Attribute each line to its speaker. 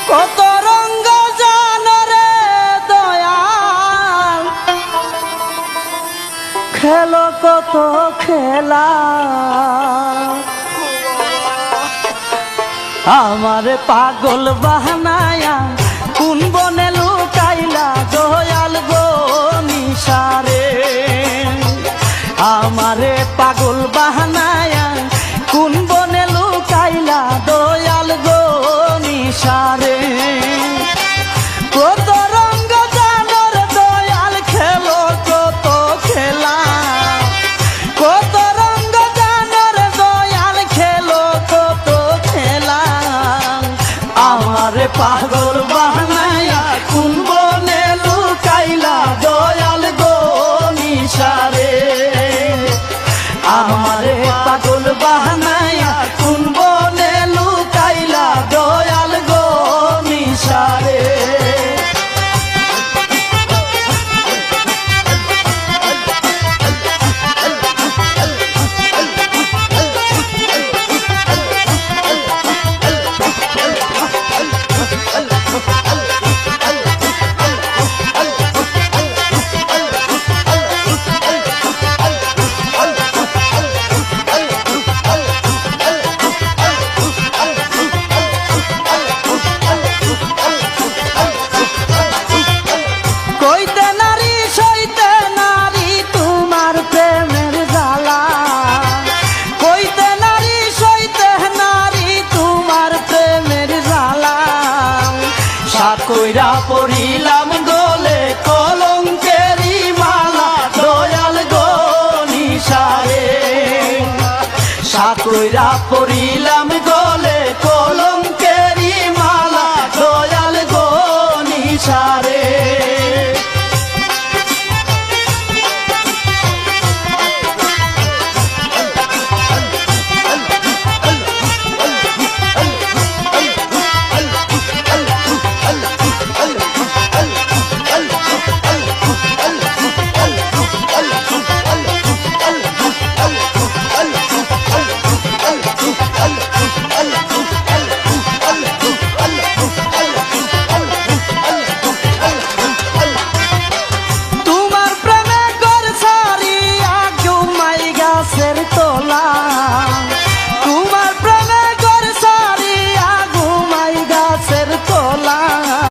Speaker 1: কত রঙ্গ জানরে দয়াল, খেলো কত খেলা, আমারে পাগল বাহানায়া কোন বনে লুকাইলা দয়াল গো নিশারে। আমারে পাগল বাহানায়া কোন বনে লুকাইলা দয়াল গো নিশারে। কত রঙ্গ জানর দয়াল, খেলো কত খেলা, কত রঙ্গ জানর দয়াল, খেলো কত খেলা, আমারে পাগল বানায়া কোন বনে লুকাইলা দয়াল গো নিশারে। আমারে পাগল বানায়া কোন বনে লুকাইলা দয়াল গো নিশারে। কইরা পড়িলাম গলে কলঙ্কেরি মালা দয়াল গো নিশারে। সাকইরা পড়িলাম